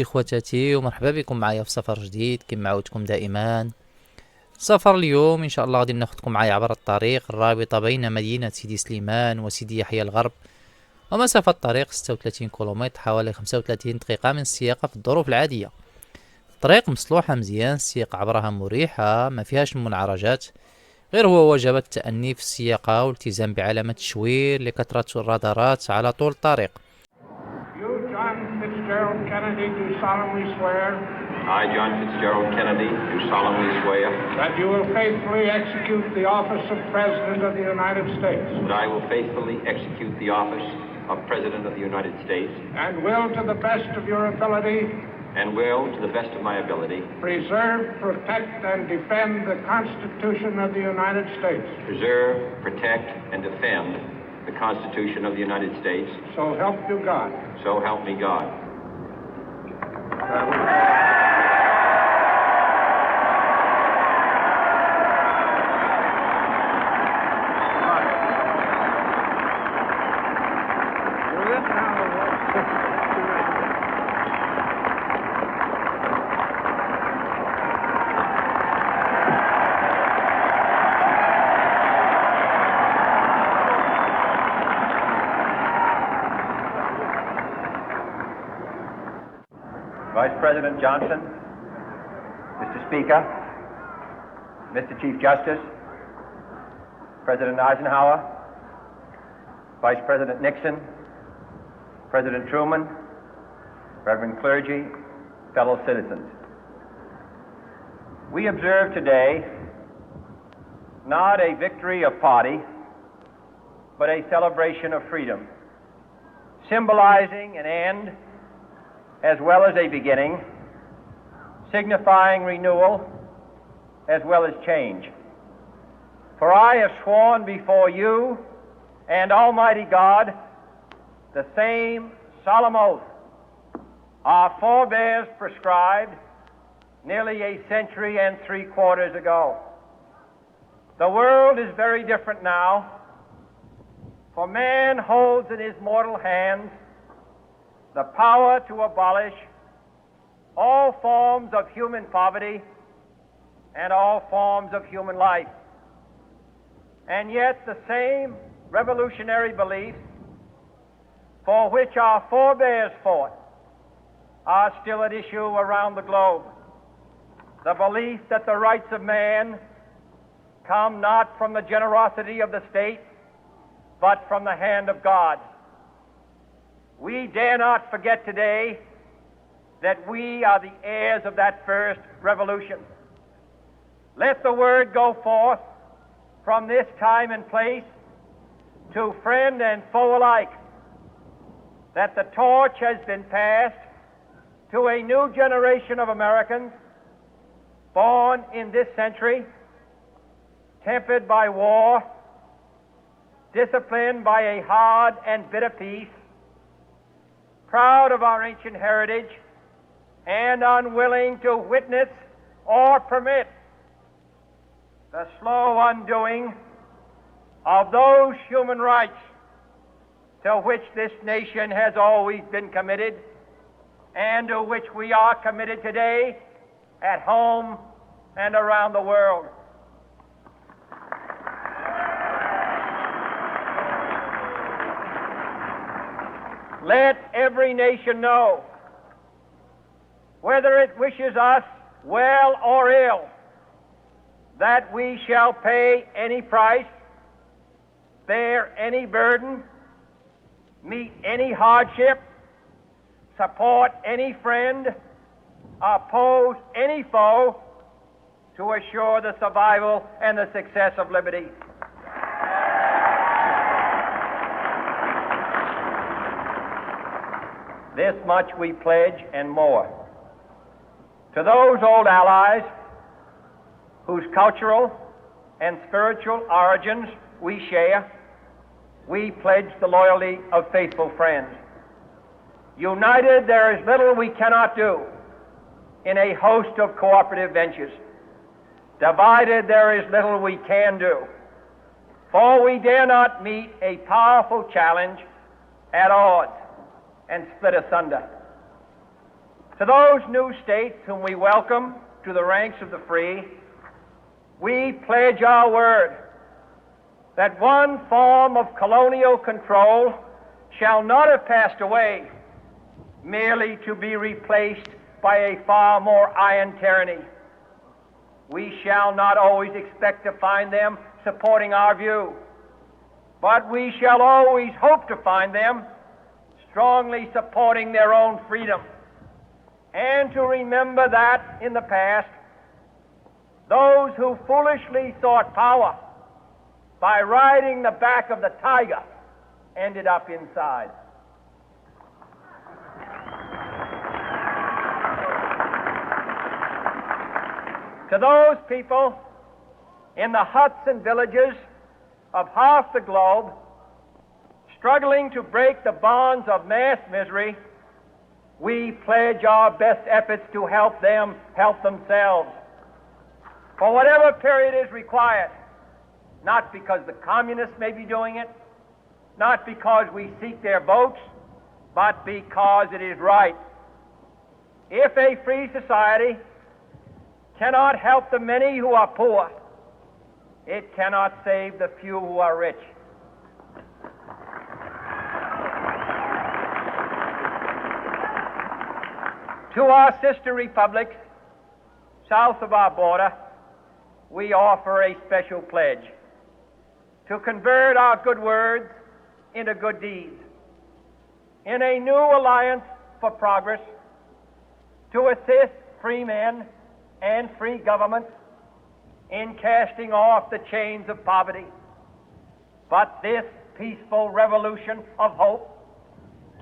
إخوتي خواتاتي، ومرحبا بكم معايا في سفر جديد كما عودتكم دائما. سفر اليوم إن شاء الله غادي ناخدكم معايا عبر الطريق الرابطة بين مدينة سيدي سليمان وسيدي يحيى الغرب، ومسافة الطريق 36 كيلومتر، حوالي 35 دقيقة من السياقة في الظروف العادية. الطريق مصلوحة مزيان، السياق عبرها مريحة، ما فيهاش منعرجات، غير هو وجب التأني في السياقة والالتزام بعلامة التشوير لكثرة الرادارات على طول الطريق. I, John Fitzgerald Kennedy, do solemnly swear that you will faithfully execute the office of President of the United States. that I will faithfully execute the office of President of the United States And will, to the best of your ability, and will, to the best of my ability, preserve, protect, and defend the Constitution of the United States. preserve, protect, and defend the Constitution of the United States. So help you God. So help me God. Vice President Johnson, Mr. Speaker, Mr. Chief Justice, President Eisenhower, Vice President Nixon, President Truman, Reverend clergy, fellow citizens. We observe today not a victory of party, but a celebration of freedom, symbolizing an end as well as a beginning, signifying renewal as well as change. For I have sworn before you and Almighty God the same solemn oath our forebears prescribed nearly a century and 3/4 ago. The world is very different now, for man holds in his mortal hands the power to abolish all forms of human poverty and all forms of human life. And yet the same revolutionary beliefs for which our forebears fought are still at issue around the globe. The belief that the rights of man come not from the generosity of the state, but from the hand of God. We dare not forget today that we are the heirs of that first revolution. Let the word go forth from this time and place to friend and foe alike that the torch has been passed to a new generation of Americans born in this century, tempered by war, disciplined by a hard and bitter peace, proud of our ancient heritage, and unwilling to witness or permit the slow undoing of those human rights to which this nation has always been committed and to which we are committed today at home and around the world. Let every nation know, whether it wishes us well or ill, that we shall pay any price, bear any burden, meet any hardship, support any friend, oppose any foe to assure the survival and the success of liberty. This much we pledge and more. To those old allies whose cultural and spiritual origins we share, we pledge the loyalty of faithful friends. United, there is little we cannot do in a host of cooperative ventures. Divided, there is little we can do, for we dare not meet a powerful challenge at odds and split asunder. To To those new states whom we welcome to the ranks of the free, we pledge our word that one form of colonial control shall not have passed away merely to be replaced by a far more iron tyranny. We shall not always expect to find them supporting our view, but we shall always hope to find them strongly supporting their own freedom, and to remember that in the past, those who foolishly sought power by riding the back of the tiger ended up inside. To those people in the huts and villages of half the globe struggling to break the bonds of mass misery, we pledge our best efforts to help them help themselves for whatever period is required, not because the communists may be doing it, not because we seek their votes, but because it is right. If a free society cannot help the many who are poor, it cannot save the few who are rich. To our sister republics south of our border, we offer a special pledge to convert our good words into good deeds, in a new alliance for progress, to assist free men and free governments in casting off the chains of poverty. But this peaceful revolution of hope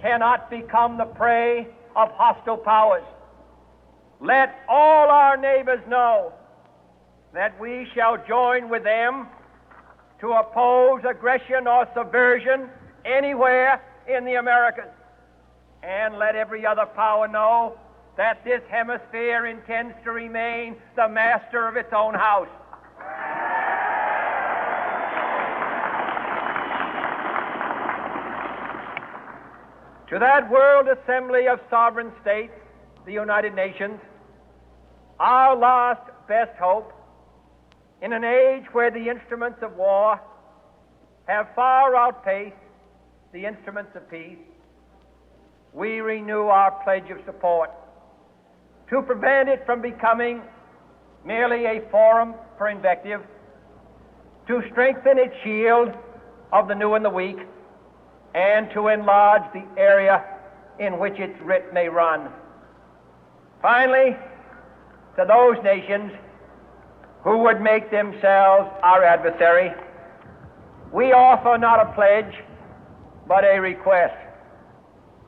cannot become the prey of hostile powers. Let all our neighbors know that we shall join with them to oppose aggression or subversion anywhere in the Americas. And let every other power know that this hemisphere intends to remain the master of its own house. To that World Assembly of Sovereign States, the United Nations, our last best hope, in an age where the instruments of war have far outpaced the instruments of peace, we renew our pledge of support to prevent it from becoming merely a forum for invective, to strengthen its shield of the new and the weak, and to enlarge the area in which its writ may run. Finally, to those nations who would make themselves our adversary, we offer not a pledge, but a request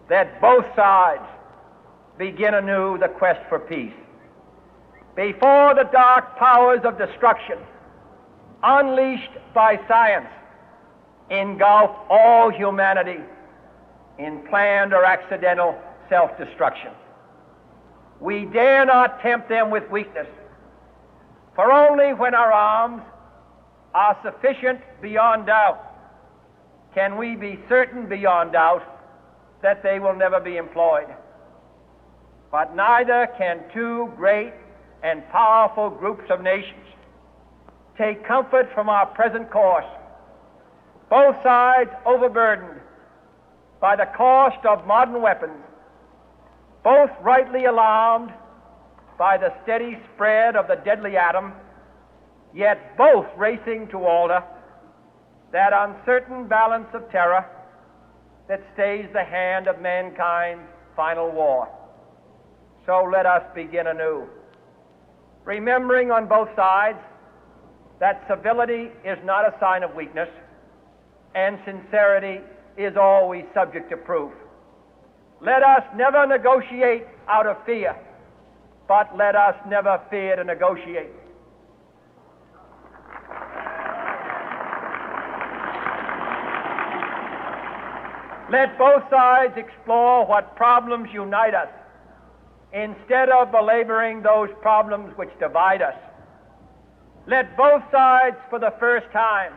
that both sides begin anew the quest for peace. Before the dark powers of destruction, unleashed by science, engulf all humanity in planned or accidental self-destruction, we dare not tempt them with weakness, for only when our arms are sufficient beyond doubt can we be certain beyond doubt that they will never be employed. But neither can two great and powerful groups of nations take comfort from our present course, both sides overburdened by the cost of modern weapons, both rightly alarmed by the steady spread of the deadly atom, yet both racing to alter that uncertain balance of terror that stays the hand of mankind's final war. So let us begin anew, remembering on both sides that civility is not a sign of weakness, and sincerity is always subject to proof. Let us never negotiate out of fear, but let us never fear to negotiate. Let both sides explore what problems unite us, instead of belaboring those problems which divide us. Let both sides, for the first time,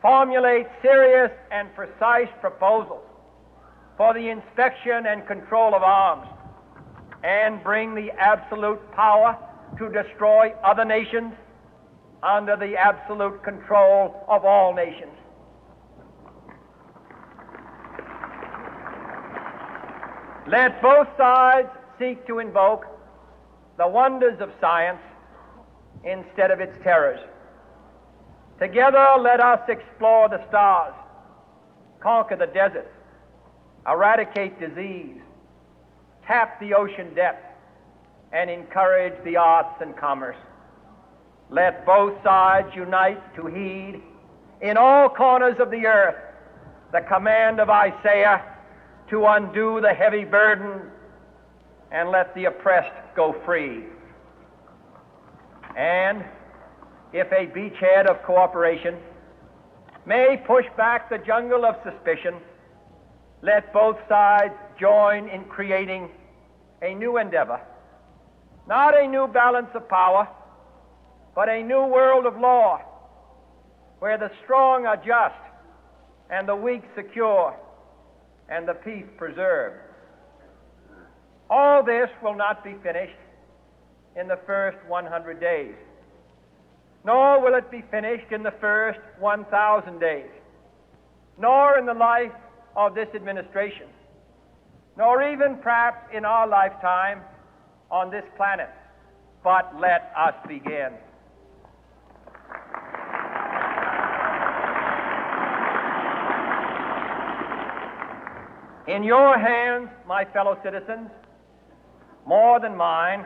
formulate serious and precise proposals for the inspection and control of arms. and bring the absolute power to destroy other nations under the absolute control of all nations. Let both sides seek to invoke the wonders of science instead of its terrors. Together, let us explore the stars, conquer the deserts, eradicate disease, tap the ocean depths, and encourage the arts and commerce. Let both sides unite to heed in all corners of the earth the command of Isaiah to undo the heavy burden and let the oppressed go free. And if a beachhead of cooperation may push back the jungle of suspicion, let both sides join in creating a new endeavor, not a new balance of power, but a new world of law, where the strong are just and the weak secure and the peace preserved. All this will not be finished in the first 100 days, nor will it be finished in the first 1,000 days, nor in the life of this administration, nor even perhaps in our lifetime on this planet. But let us begin. In your hands, my fellow citizens, more than mine,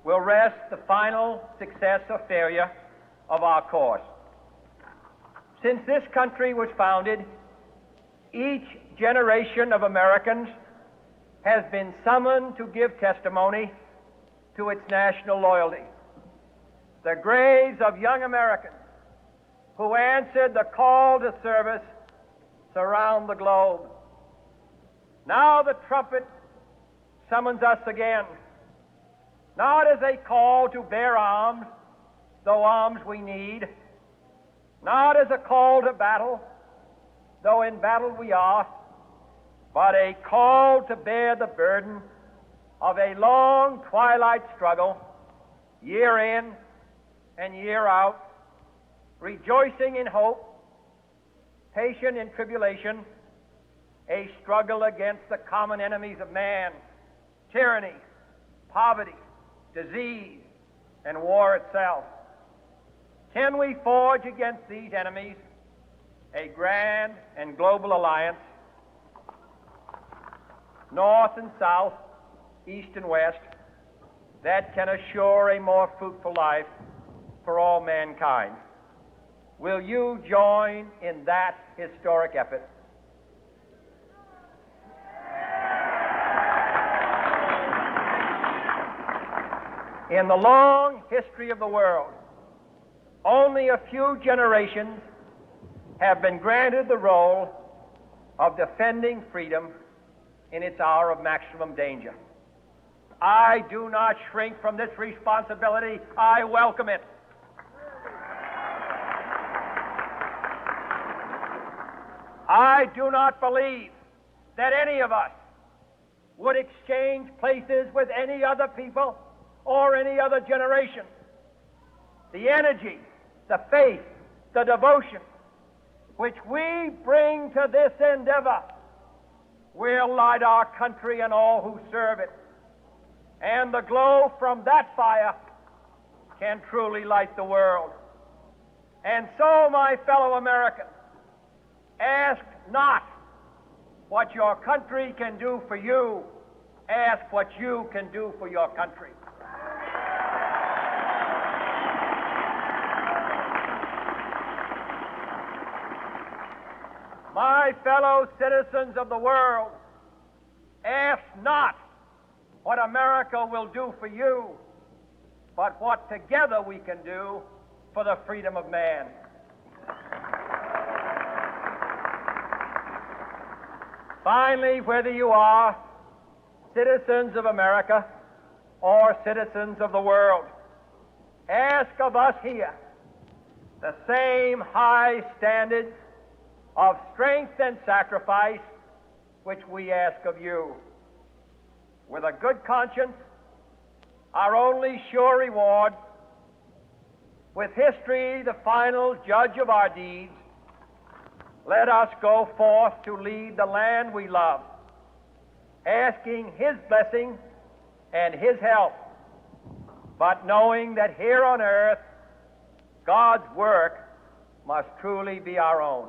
will rest the final success or failure of our course. Since this country was founded, each generation of Americans has been summoned to give testimony to its national loyalty. The graves of young Americans who answered the call to service surround the globe. Now the trumpet summons us again, not as a call to bear arms, though arms we need, not as a call to battle, though in battle we are, but a call to bear the burden of a long twilight struggle, year in and year out, rejoicing in hope, patient in tribulation, a struggle against the common enemies of man, tyranny, poverty, disease, and war itself. Can we forge against these enemies a grand and global alliance, north and south, east and west, that can assure a more fruitful life for all mankind? Will you join in that historic effort? In the long history of the world, only a few generations have been granted the role of defending freedom in its hour of maximum danger. I do not shrink from this responsibility. I welcome it. I do not believe that any of us would exchange places with any other people or any other generation. The energy, the faith, the devotion which we bring to this endeavor will light our country and all who serve it. And the glow from that fire can truly light the world. And so, my fellow Americans, ask not what your country can do for you, ask what you can do for your country. My fellow citizens of the world, ask not what America will do for you, but what together we can do for the freedom of man. Finally, whether you are citizens of America or citizens of the world, ask of us here the same high standards of strength and sacrifice which we ask of you. with a good conscience, our only sure reward, with history the final judge of our deeds, let us go forth to lead the land we love, asking His blessing and His help, but knowing that here on earth God's work must truly be our own.